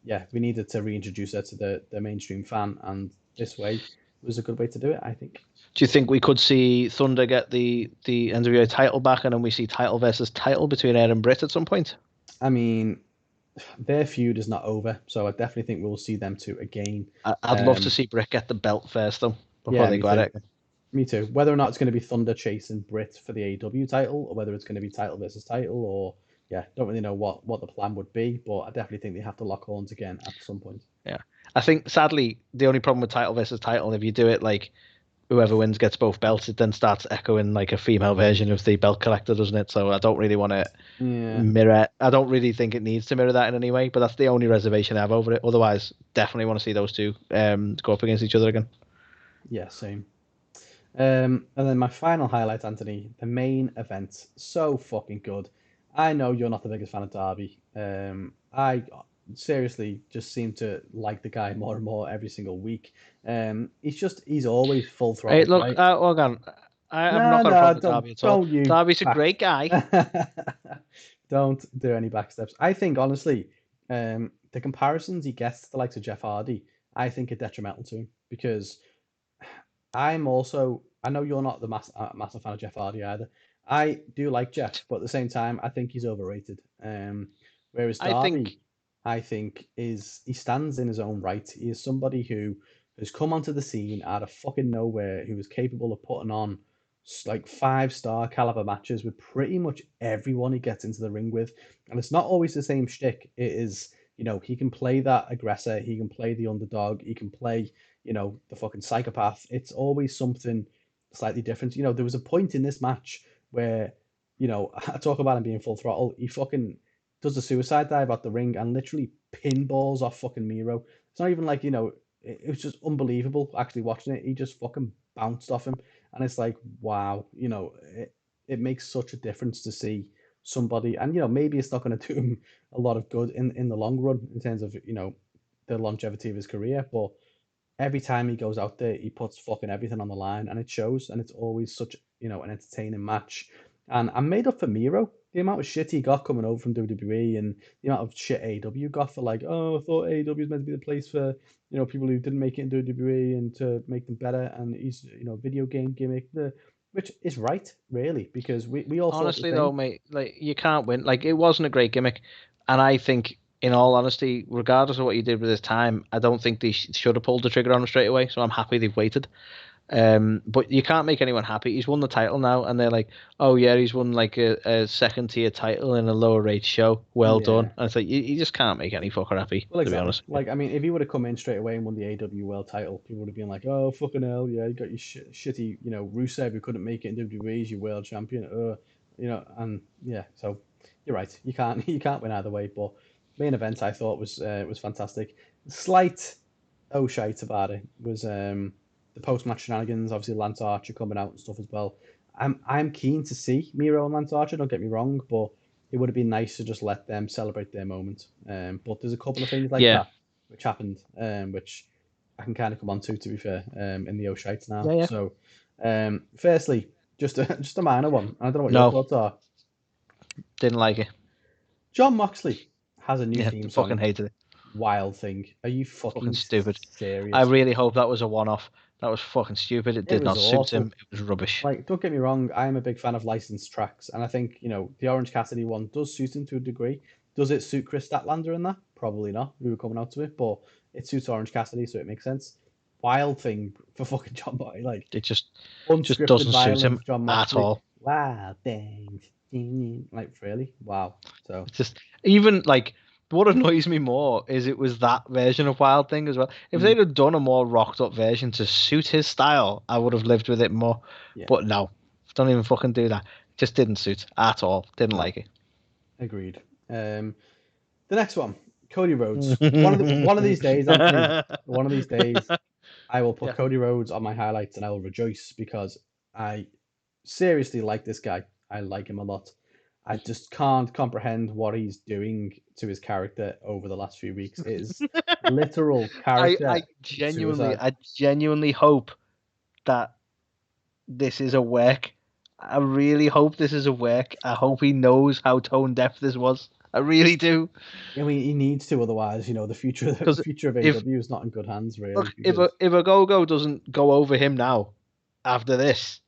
yeah, we needed to reintroduce her to the mainstream fan, and this way was a good way to do it, I think. Do you think we could see Thunder get the NWA title back, and then we see title versus title between Ed and Britt at some point? I mean, their feud is not over, so I definitely think we'll see them two again. I'd love to see Britt get the belt first though before Yeah, they me go at too. it. Me too. Whether or not it's going to be Thunder chasing Britt for the AEW title, or whether it's going to be title versus title, or yeah, don't really know what the plan would be, but I definitely think they have to lock horns again at some point. Yeah, I think sadly the only problem with title versus title, if you do it like whoever wins gets both belts, it then starts echoing like a female version of the belt collector, doesn't it? So I don't really want to Yeah, mirror. I don't really think it needs to mirror that in any way, but that's the only reservation I have over it. Otherwise, definitely want to see those two go up against each other again. yeah, same. And then my final highlight, Anthony, the main event, so fucking good. I know you're not the biggest fan of Derby. I seriously just seem to like the guy more and more every single week. He's always full Hey, throttle, look, right? hold on. I've No, not got a no, problem with don't Darby at all. don't you Darby's a back. great guy. Don't do any backsteps. I think honestly, the comparisons he gets to the likes of Jeff Hardy, I think are detrimental to him because I'm also. I know you're not the massive fan of Jeff Hardy either. I do like Jeff, but at the same time, I think he's overrated. Whereas I Darby, think I think he stands in his own right. He is somebody who has come onto the scene out of fucking nowhere, who is capable of putting on like 5-star caliber matches with pretty much everyone he gets into the ring with, and it's not always the same shtick. It is, he can play that aggressor, he can play the underdog, he can play the fucking psychopath. It's always something slightly different. There was a point in this match where, I talk about him being full throttle. He fucking does a suicide dive out the ring and literally pinballs off fucking Miro. It's not even like, it was just unbelievable actually watching it. He just fucking bounced off him. And it's like, wow, it makes such a difference to see somebody. And, maybe it's not going to do him a lot of good in the long run in terms of, the longevity of his career. But every time he goes out there, he puts fucking everything on the line, and it shows. And it's always such, an entertaining match. And I'm made up for Miro. The amount of shit he got coming over from WWE and the amount of shit AEW got for like, oh, I thought AEW was meant to be the place for, people who didn't make it in WWE and to make them better. And he's, video game gimmick, which is right, really, because we all thought the honestly though, same. mate, like you can't win. Like it wasn't a great gimmick, and I think, in all honesty, regardless of what you did with his time, I don't think they should have pulled the trigger on him straight away. So I'm happy they've waited. But you can't make anyone happy. He's won the title now, and they're like, "Oh yeah, he's won like a second tier title in a lower rate show. Well done." Yeah. And it's like you just can't make any fucker happy, Well, to be exactly. honest. Like, I mean, if he would have come in straight away and won the AW World Title, people would have been like, "Oh, fucking hell, yeah, you got your shitty, Rusev who couldn't make it in WWE as your world champion." And yeah, so you're right. You can't you can't win either way. But main event, I thought was fantastic. Slight shite about it was the post match shenanigans. Obviously, Lance Archer coming out and stuff as well. I'm keen to see Miro and Lance Archer. Don't get me wrong, but it would have been nice to just let them celebrate their moment. But there's a couple of things like Yeah, that which happened, which I can kind of come on to be fair, in the O'Shites now. yeah, yeah. So, firstly, just a minor one. I don't know what your No, thoughts are. didn't like it. John Moxley has a new Yeah, theme fucking song. hated it. Wild thing. Are you Fucking fucking stupid. I serious? really hope that was a one-off. That was fucking stupid. It It did was not suit him. awful. It was rubbish. Like, don't get me wrong, I am a big fan of licensed tracks, and I think, the Orange Cassidy one does suit him to a degree. Does it suit Chris Statlander in that? Probably not. We were coming out to it, but it suits Orange Cassidy, so it makes sense. Wild thing for fucking John Moxley, like It just unscripted doesn't suit violence, him John at Moxley. all. Wild things, like really, wow. So It's just even like what annoys me more is it was that version of Wild Thing as well. If mm, they'd have done a more rocked up version to suit his style, I would have lived with it more. yeah, But no, don't even fucking do that. Just didn't suit at all. Didn't no, like it. agreed. The next one, Cody Rhodes. One of these days, Anthony. One of these days, I will put Yeah. Cody Rhodes on my highlights and I will rejoice because I seriously like this guy. I like him a lot. I just can't comprehend what he's doing to his character over the last few weeks. It is literal I character I genuinely suicide. I genuinely hope that this is a work. I really hope this is a work. I hope he knows how tone deaf this was. I really do. I mean, he needs to, otherwise, the Because future of if AEW is not in good hands, really. look, if a Because if a go-go doesn't go over him now after this,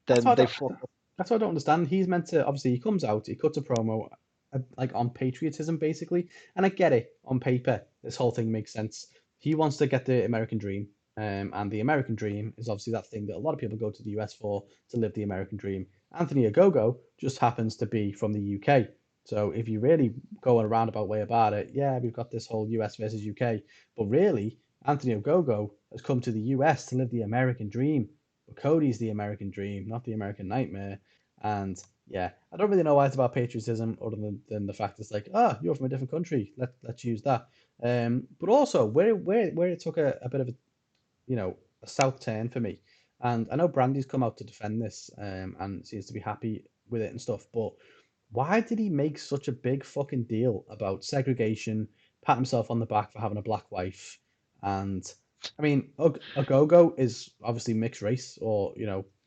that's why then I they don't. fuck up. That's what I don't understand. He's meant to obviously he comes out, he cuts a promo, like on patriotism basically, and I get it on paper. This whole thing makes sense. He wants to get the American dream, and the American dream is obviously that thing that a lot of people go to the US for to live the American dream. Anthony Ogogo just happens to be from the UK. So if you really go in a roundabout way about it, yeah, we've got this whole US versus UK, but really Anthony Ogogo has come to the US to live the American dream. But Cody's the American dream, not the American nightmare. And yeah, I don't really know why it's about patriotism other than the fact it's like, ah, you're from a different country. Let's use that. But also where it took a bit of a south turn for me. And I know Brandy's come out to defend this, and seems to be happy with it and stuff. But why did he make such a big fucking deal about segregation, pat himself on the back for having a black wife. And I mean, Ogogo is obviously mixed race, or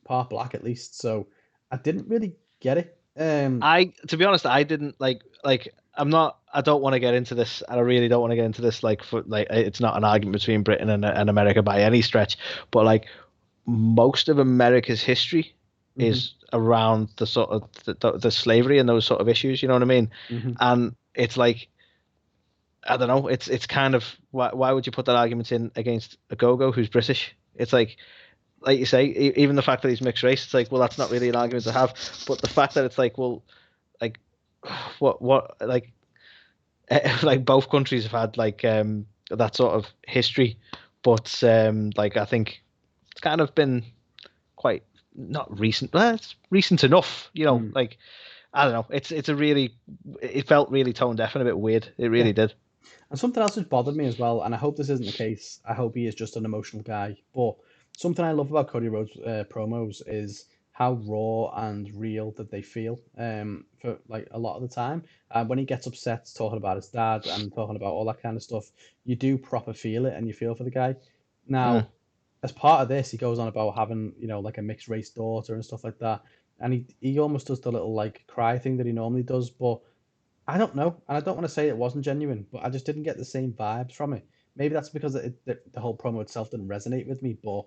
part black at least. So I didn't really get it. To be honest, I didn't I don't want to get into this, and I really don't want to get into this. It's not an argument between Britain and America by any stretch, but like most of America's history is around the sort of the slavery and those sort of issues. You know what I mean? And it's like, I don't know. It's kind of, why would you put that argument in against a go-go who's British? It's like you say, even the fact that he's mixed race, it's like, well, that's not really an argument to have. But the fact that it's like, well, like what like both countries have had that sort of history, but I think it's kind of been quite not recent. Well, it's recent enough, Like, I don't know. It felt really tone deaf and a bit weird. It really did. And something else has bothered me as well, and I hope this isn't the case. I hope he is just an emotional guy. But something I love about Cody Rhodes promos is how raw and real that they feel for like a lot of the time. When he gets upset talking about his dad and talking about all that kind of stuff, you do proper feel it and you feel for the guy. Now, as part of this, he goes on about having, like a mixed race daughter and stuff like that. And he almost does the little like cry thing that he normally does, but I don't know, and I don't want to say it wasn't genuine, but I just didn't get the same vibes from it. Maybe that's because the whole promo itself didn't resonate with me, but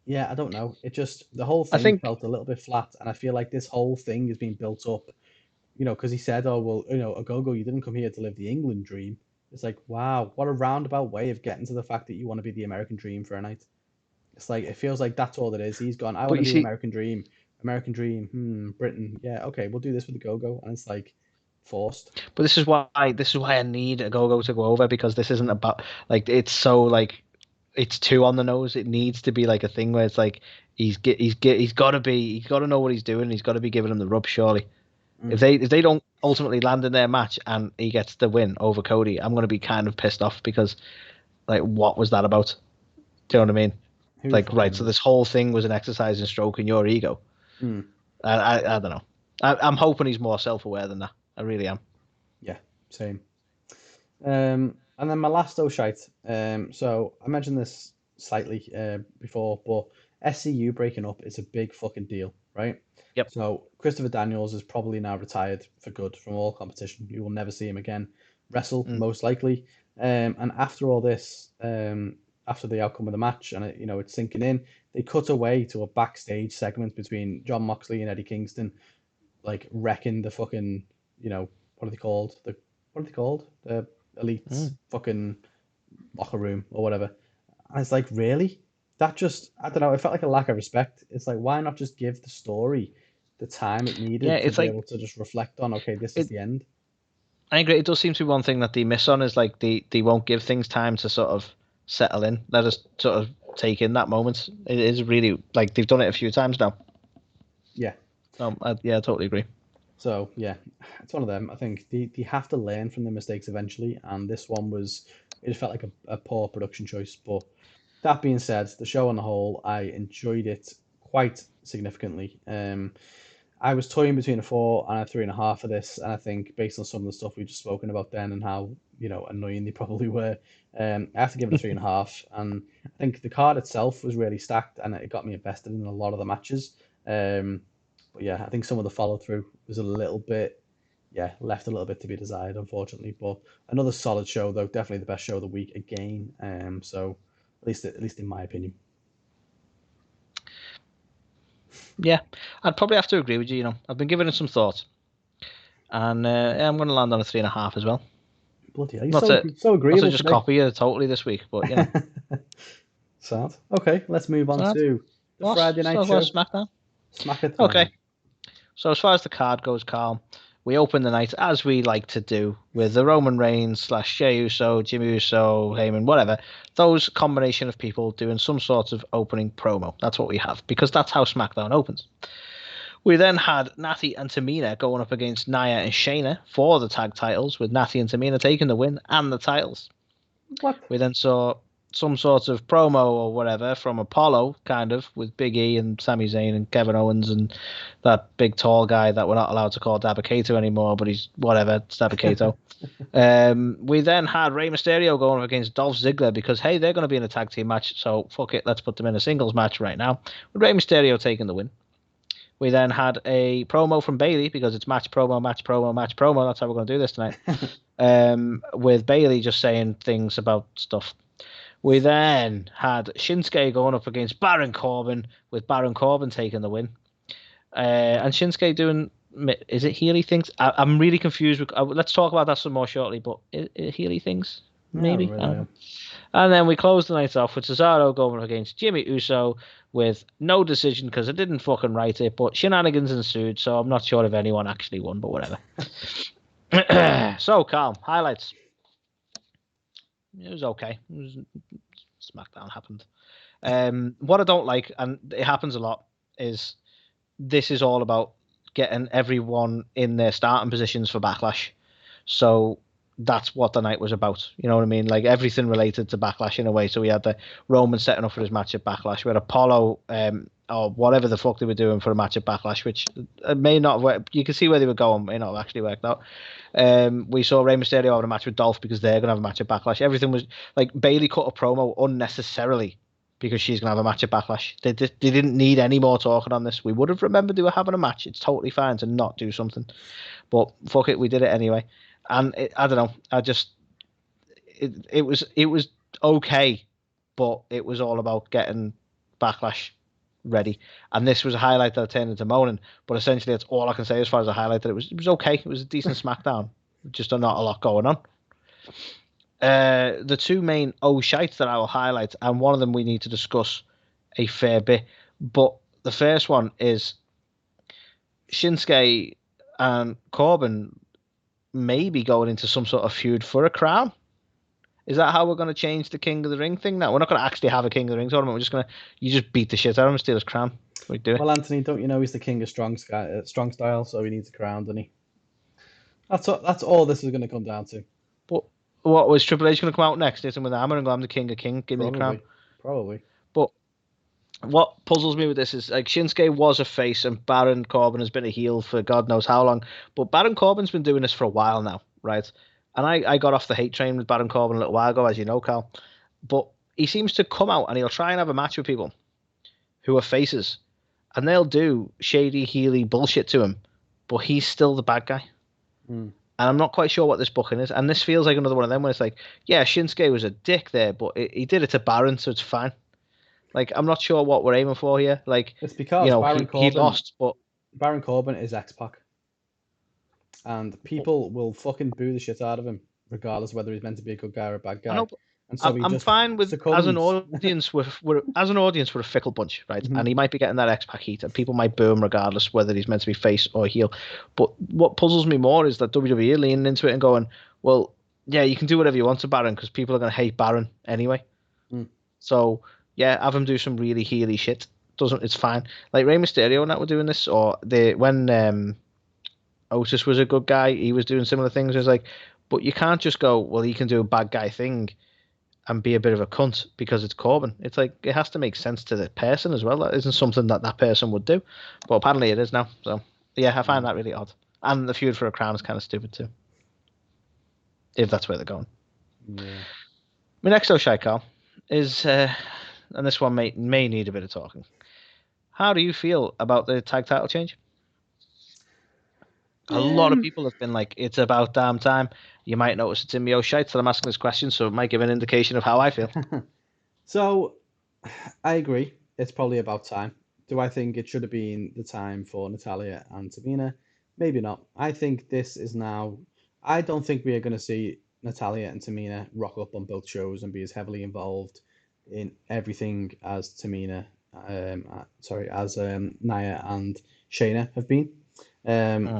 yeah, I don't know. It just, the whole thing felt a little bit flat, and I feel like this whole thing is being built up, because he said, "Oh well, Ogogo, you didn't come here to live the England dream." It's like, wow, what a roundabout way of getting to the fact that you want to be the American dream for a night. It's like, it feels like that's all it is. He's gone, I want to be the American dream. American dream, Britain. Yeah, okay, we'll do this with the Go-Go, and it's like forced. But this is why I need a Go-Go to go over, because this isn't about it's so it's too on the nose. It needs to be like a thing where it's like he's got to know what he's doing. He's got to be giving him the rub, surely. If they don't ultimately land in their match and he gets the win over Cody, I'm going to be kind of pissed off, because what was that about? Do you know what I mean? Right, so this whole thing was an exercise in stroking your ego. I don't know. I'm hoping he's more self-aware than that. I really am. Yeah, same. And then my last shite. So I mentioned this slightly before, but SCU breaking up is a big fucking deal, right? Yep. So Christopher Daniels is probably now retired for good from all competition. You will never see him again wrestle, most likely. And after all this, after the outcome of the match, and it's sinking in, they cut away to a backstage segment between Jon Moxley and Eddie Kingston, like wrecking the fucking, what are they called? The Elite's fucking locker room or whatever. And it's like, really? That just, I don't know, it felt like a lack of respect. It's like, why not just give the story the time it needed to be able to just reflect on, okay, this is the end? I agree. It does seem to be one thing that they miss on, is like they won't give things time to sort of settle in. Let us sort of take in that moment. It is really, like, they've done it a few times now. Yeah. I totally agree. So, yeah, it's one of them. I think they have to learn from the mistakes eventually, and this one it felt like a poor production choice. But that being said, the show on the whole, I enjoyed it quite significantly. I was toying between a 4 and a 3.5 for this, and I think based on some of the stuff we've just spoken about then and how annoying they probably were, I have to give it a 3.5. And I think the card itself was really stacked, and it got me invested in a lot of the matches. But yeah, I think some of the follow through was a little bit, left a little bit to be desired, unfortunately. But another solid show, though, definitely the best show of the week again. So at least in my opinion. Yeah, I'd probably have to agree with you. I've been giving it some thought, and I'm going to land on a 3.5 as well. Bloody hell, you're so agreeable. Not to just copy you totally this week, but Sad. Okay, let's move on to the Friday night show. SmackDown. SmackDown. Okay. So as far as the card goes, Carl, we open the night as we like to do with the Roman Reigns / Jey Uso, Jimmy Uso, Heyman, whatever. Those combination of people doing some sort of opening promo. That's what we have, because that's how SmackDown opens. We then had Natty and Tamina going up against Nia and Shayna for the tag titles, with Natty and Tamina taking the win and the titles. What? We then saw some sort of promo or whatever from Apollo, kind of, with Big E and Sami Zayn and Kevin Owens and that big tall guy that we're not allowed to call Dabba-Kato anymore, but he's whatever, it's Dabba-Kato. We then had Rey Mysterio going up against Dolph Ziggler because, hey, they're going to be in a tag team match, so fuck it, let's put them in a singles match right now, with Rey Mysterio taking the win. We then had a promo from Bayley because it's match promo, match promo, match promo. That's how we're going to do this tonight. With Bayley just saying things about stuff. We then had Shinsuke going up against Baron Corbin, with Baron Corbin taking the win. And Shinsuke doing, is it Healy things? I'm really confused. Let's talk about that some more shortly, but Healy things? Maybe? Yeah, really and then we closed the night off with Cesaro going against Jimmy Uso with no decision because I didn't fucking write it, but shenanigans ensued, so I'm not sure if anyone actually won, but whatever. So, Carl, highlights. It was okay. SmackDown happened. What I don't like, and it happens a lot, is this is all about getting everyone in their starting positions for Backlash. So that's what the night was about. You know what I mean? Like everything related to Backlash in a way. So we had the Roman setting up for his match at Backlash. We had Apollo or whatever the fuck they were doing for a match at Backlash, which may not have worked. You can see where they were going, may not have actually worked out. We saw Rey Mysterio having a match with Dolph because they're going to have a match at Backlash. Everything was like Bayley cut a promo unnecessarily because she's going to have a match at Backlash. They didn't need any more talking on this. We would have remembered they were having a match. It's totally fine to not do something. But fuck it, we did it anyway. And I don't know. It was okay, but it was all about getting Backlash ready. And this was a highlight that turned into moaning. But essentially, that's all I can say as far as a highlight. That it was okay. It was a decent SmackDown. Just not a lot going on. The two main shites that I will highlight, and one of them we need to discuss a fair bit. But the first one is Shinsuke and Corbin maybe going into some sort of feud for a crown. Is that how we're going to change the King of the Ring thing now? We're not going to actually have a King of the Ring tournament. We're just going to, you just beat the shit out of him and steal his crown. We do it. Well, Anthony, don't you know he's the king of strong style, so he needs a crown, doesn't he? That's all this is going to come down to. But what was Triple H going to come out next? Hit him with the hammer and go, I'm the King of King, give me the crown. Probably. But what puzzles me with this is like Shinsuke was a face and Baron Corbin has been a heel for God knows how long. But Baron Corbin's been doing this for a while now, right? And I got off the hate train with Baron Corbin a little while ago, as you know, Carl. But he seems to come out and he'll try and have a match with people who are faces. And they'll do shady, heely bullshit to him. But he's still the bad guy. And I'm not quite sure what this booking is. And this feels like another one of them where it's like, yeah, Shinsuke was a dick there, but he did it to Baron, so it's fine. Like, I'm not sure what we're aiming for here. Like, it's because he lost, but Baron Corbin is X-Pac. And people will fucking boo the shit out of him, regardless of whether he's meant to be a good guy or a bad guy. Know, and so I'm fine with as an audience we're a fickle bunch, right? And he might be getting that X-Pac heat, and people might boo him regardless whether he's meant to be face or heel. But what puzzles me more is that WWE are leaning into it and going, well, yeah, you can do whatever you want to Baron because people are going to hate Baron anyway. So yeah, have him do some really heely shit. It's fine. Like Rey Mysterio and that were doing this, or when Otis was a good guy, he was doing similar things. It was like, but you can't just go, well, he can do a bad guy thing and be a bit of a cunt because it's Corbin. It's like, it has to make sense to the person as well. That isn't something that person would do. But apparently it is now. So, yeah, I find that really odd. And the feud for a crown is kind of stupid too. If that's where they're going. Yeah. My next shy, Carl, is, and this one may need a bit of talking. How do you feel about the tag title change? A lot of people have been like, it's about damn time. You might notice it's in me shites that I'm asking this question, so it might give an indication of how I feel. So, I agree. It's probably about time. Do I think it should have been the time for Natalya and Tamina? Maybe not. I think this is now... I don't think we are going to see Natalya and Tamina rock up on both shows and be as heavily involved in everything as Tamina... as Nia and Shayna have been.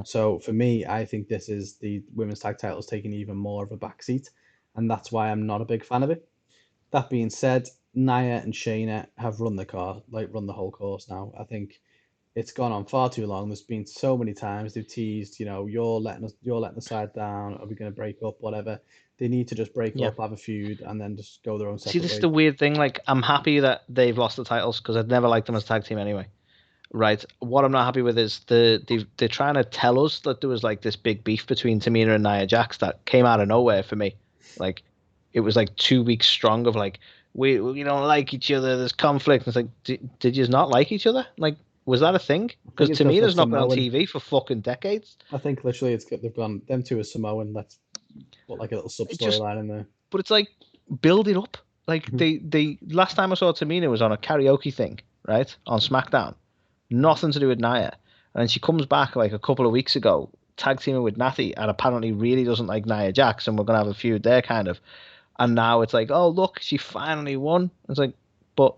So for me, I think this is the women's tag titles taking even more of a backseat, and that's why I'm not a big fan of it. That being said, Nia and Shayna have run the whole course now. I think it's gone on far too long. There's been so many times they've teased, you're letting the side down. Are we going to break up? Whatever. They need to just break up, have a feud, and then just go their own separate See, this ways. is the weird thing. Like, I'm happy that they've lost the titles because I'd never liked them as a tag team anyway. Right. What I'm not happy with is they're trying to tell us that there was like this big beef between Tamina and Nia Jax that came out of nowhere for me. Like, it was like 2 weeks strong of like, we don't like each other. There's conflict. And it's like, did you not like each other? Like, was that a thing? Because Tamina's not been on TV for fucking decades. I think literally they've gone, them two as Samoan. Let's put like a little sub storyline in there. But it's like, build it up. Like, they last time I saw Tamina was on a karaoke thing, right? On SmackDown. Nothing to do with Nia. And then she comes back like a couple of weeks ago, tag teaming with Natty, and apparently really doesn't like Nia Jax, and we're going to have a feud there, kind of. And now it's like, oh, look, she finally won. It's like, but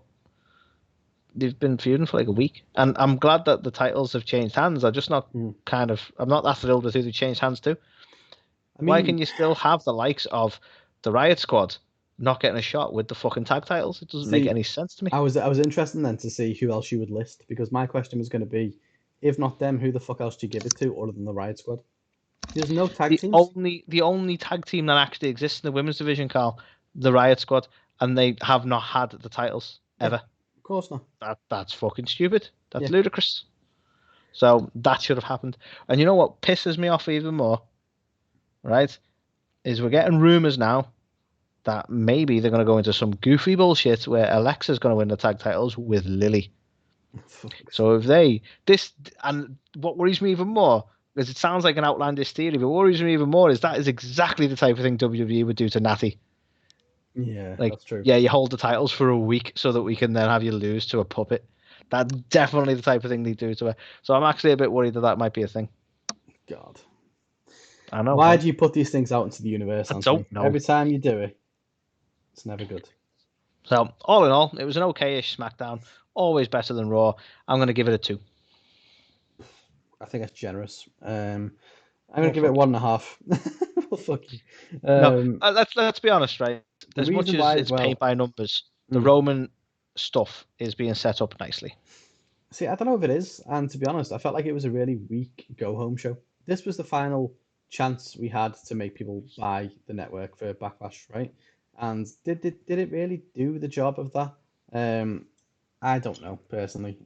they've been feuding for like a week. And I'm glad that the titles have changed hands. I'm just not I'm not that thrilled with who they changed hands to. I mean, why can you still have the likes of the Riot Squad not getting a shot with the fucking tag titles? It doesn't make any sense to me. I was interested then to see who else you would list, because my question was going to be, if not them, who the fuck else do you give it to other than the Riot Squad? There's no tag teams. The only tag team that actually exists in the women's division, Carl, the Riot Squad, and they have not had the titles ever. Of course not. That's fucking stupid. That's ludicrous. So that should have happened. And you know what pisses me off even more, right? Is we're getting rumors now that maybe they're going to go into some goofy bullshit where Alexa's going to win the tag titles with Lily. So and what worries me even more, because it sounds like an outlandish theory, but what worries me even more is that is exactly the type of thing WWE would do to Natty. Yeah, like, that's true. Yeah, you hold the titles for a week so that we can then have you lose to a puppet. That's definitely the type of thing they do to her. So I'm actually a bit worried that might be a thing. God. I know. Why do you put these things out into the universe, Anthony? I don't know. Every time you do it, it's never good. So, all in all, it was an okay-ish SmackDown. Always better than Raw. I'm going to give it a 2. I think that's generous. I'm going to give it 1.5. Well, fuck you. No, let's be honest, right? As much as it's paint by numbers, the Roman stuff is being set up nicely. See, I don't know if it is. And to be honest, I felt like it was a really weak go-home show. This was the final chance we had to make people buy the network for Backlash, right? And did it really do the job of that? I don't know, personally.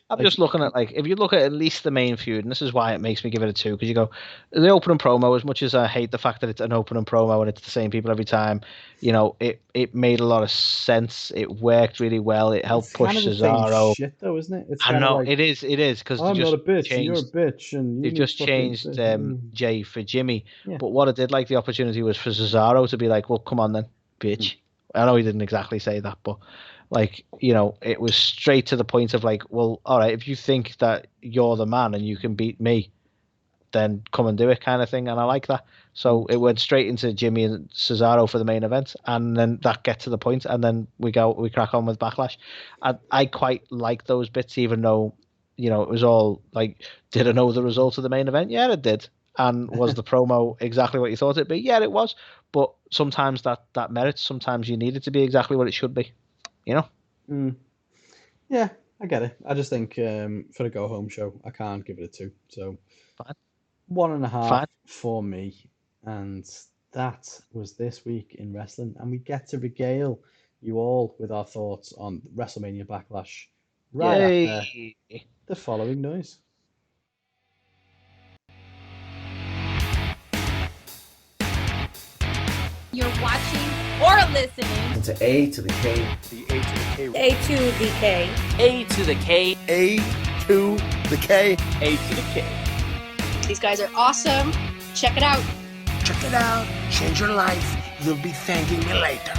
I'm just looking at, like, if you look at least the main feud, and this is why it makes me give it a 2, because you go, the opening promo, as much as I hate the fact that it's an opening promo and it's the same people every time, it made a lot of sense. It worked really well. It helped push Cesaro. Shit, though, isn't it? I know, it is, because I'm not a bitch, and you're a bitch, and they've just changed Jay for Jimmy. Yeah. But what I did like the opportunity was for Cesaro to be like, well, come on then, bitch. I know he didn't exactly say that, but like, it was straight to the point of like, well, all right, if you think that you're the man and you can beat me, then come and do it, kind of thing. And I like that. So it went straight into Jimmy and Cesaro for the main event, and then that gets to the point, and then we crack on with Backlash. I quite like those bits, even though, it was all like, did I know the result of the main event? Yeah, it did. And was the promo exactly what you thought it'd be? Yeah, it was. But sometimes that merits. Sometimes you need it to be exactly what it should be. Yeah, I get it. I just think for a go home show, I can't give it a 2. So fine. 1.5 for me. And that was this week in wrestling. And we get to regale you all with our thoughts on WrestleMania Backlash right after the following noise. You're watching or listening to A to the K. The A to the K. A to the K. A to the K. A to the K. A to the K. These guys are awesome. Check it out. Check it out. Change your life. You'll be thanking me later.